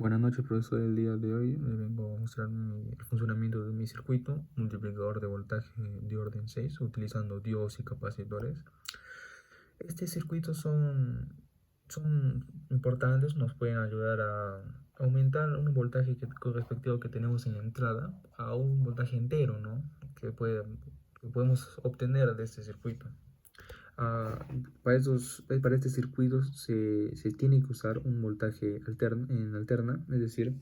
Buenas noches, profesor. El día de hoy le vengo a mostrar el funcionamiento de mi circuito multiplicador de voltaje de orden 6 utilizando diodos y capacitores. Estos circuitos son importantes, nos pueden ayudar a aumentar un voltaje respectivo que tenemos en la entrada a un voltaje entero, ¿no? Que podemos obtener de este circuito. Ah, para este circuito se tiene que usar un voltaje en alterna, es decir,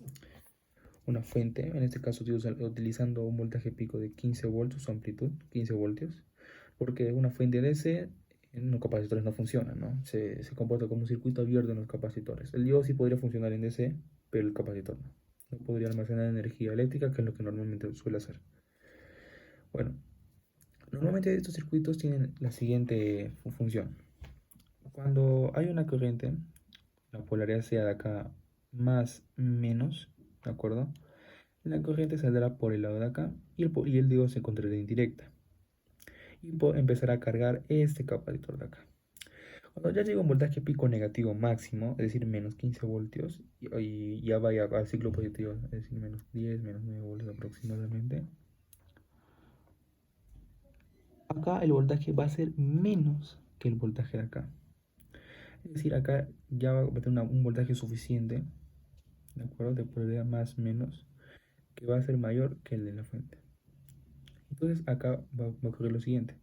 una fuente, en este caso estoy utilizando un voltaje pico de 15 voltios, su amplitud 15 voltios, porque una fuente DC en los capacitores no funciona, ¿no? Se comporta como un circuito abierto en los capacitores. El diodo sí podría funcionar en DC, pero el capacitor no. No podría almacenar energía eléctrica, que es lo que normalmente suele hacer. Bueno, normalmente estos circuitos tienen la siguiente función. Cuando hay una corriente, la polaridad sea de acá más menos, ¿de acuerdo? La corriente saldrá por el lado de acá y el diodo se encontrará en directa. Y empezará a cargar este capacitor de acá. Cuando ya llega un voltaje pico negativo máximo, es decir, menos 15 voltios, y ya vaya al ciclo positivo, es decir, menos 10, menos 9 voltios aproximadamente, acá el voltaje va a ser menos que el voltaje de acá. Es decir, acá ya va a tener un voltaje suficiente, ¿de acuerdo? De polaridad más menos, que va a ser mayor que el de la fuente. Entonces acá va a ocurrir lo siguiente.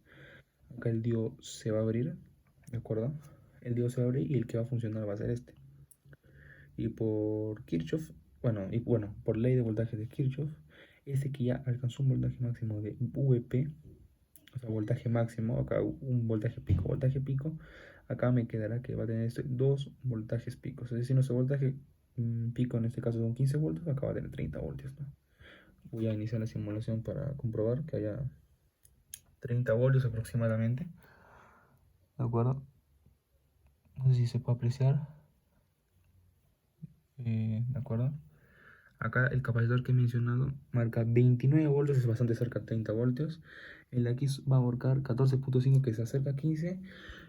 Acá el diodo se va a abrir, ¿de acuerdo? El diodo se va a abrir y el que va a funcionar va a ser este. Y por Kirchhoff, por ley de voltaje de Kirchhoff, este que ya alcanzó un voltaje máximo de VP, o sea, voltaje máximo, acá un voltaje pico, acá me quedará que va a tener dos voltajes picos. Es decir, nuestro voltaje pico en este caso son 15 voltios, acá va a tener 30 voltios, ¿no? Voy a iniciar la simulación para comprobar que haya 30 voltios aproximadamente. ¿De acuerdo? No sé si se puede apreciar. ¿De acuerdo? Acá el capacitor que he mencionado marca 29 voltios, es bastante cerca a 30 voltios. El de aquí va a marcar 14.5, que se acerca a 15.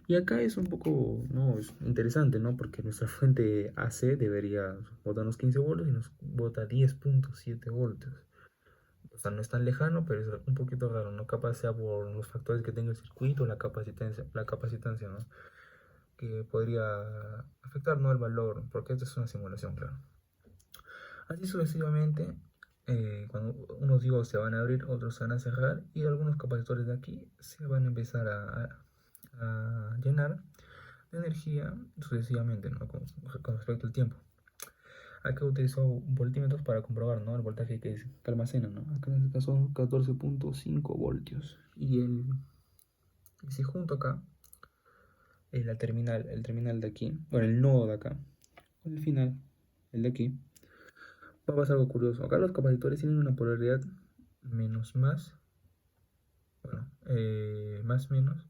Y acá es un poco, no, es interesante, ¿no? Porque nuestra fuente AC debería botarnos 15 voltios y nos bota 10.7 voltios. O sea, no es tan lejano, pero es un poquito raro, ¿no? Capaz sea por los factores que tenga el circuito, la capacitancia, ¿no? Que podría afectar, ¿no? El valor, porque esta es una simulación, claro. Así sucesivamente, cuando unos diodos se van a abrir, otros se van a cerrar y algunos capacitores de aquí se van a empezar a llenar de energía sucesivamente, ¿no? Con respecto al tiempo. Acá utilizo voltímetros para comprobar, ¿no? El voltaje que almacena, ¿no? Acá en este caso son 14.5 voltios. Y si junto acá el terminal de aquí, bueno, el nodo de acá, con el final, el de aquí, va a pasar algo curioso. Acá los capacitores tienen una polaridad menos más, bueno, más menos,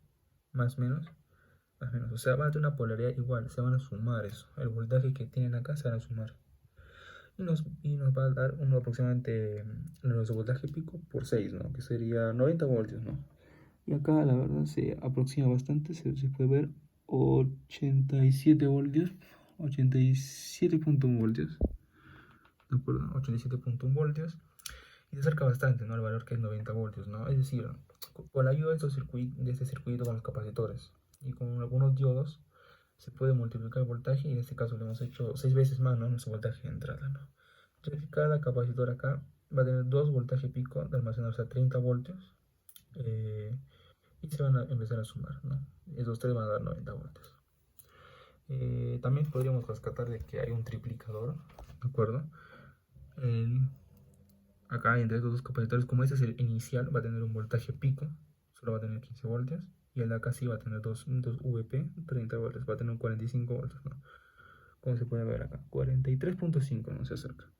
más menos, más menos. O sea, van a tener una polaridad igual, se van a sumar eso. El voltaje que tienen acá se van a sumar. Y nos va a dar aproximadamente nuestro voltaje pico por 6, ¿no? Que sería 90 voltios, ¿no? Y acá la verdad se aproxima bastante, se puede ver 87 voltios, 87.1 voltios, ¿de acuerdo? 87.1 voltios. Y se acerca bastante, ¿no? Al valor que es 90 voltios, ¿no? Es decir, con la ayuda de este circuito con los capacitores y con algunos diodos se puede multiplicar el voltaje y en este caso lo hemos hecho 6 veces más, ¿no? Nuestro voltaje de entrada, ¿no? Ya que cada capacitor acá va a tener 2 voltaje pico de almacenarse a 30 voltios y se van a empezar a sumar, ¿no? Esos tres van a dar 90 voltios. También podríamos rescatar de que hay un triplicador, ¿de acuerdo? Acá entre estos dos capacitores, como este es el inicial, va a tener un voltaje pico, solo va a tener 15 voltios. Y el de acá sí va a tener 2 VP, 30 voltios, va a tener 45 voltios, ¿no? Como se puede ver acá, 43.5, no se acerca.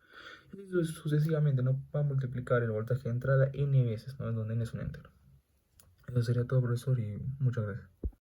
Y eso sucesivamente, ¿no? Va a multiplicar el voltaje de entrada n veces, ¿no? Donde n es un entero. Eso sería todo, profesor, y muchas gracias.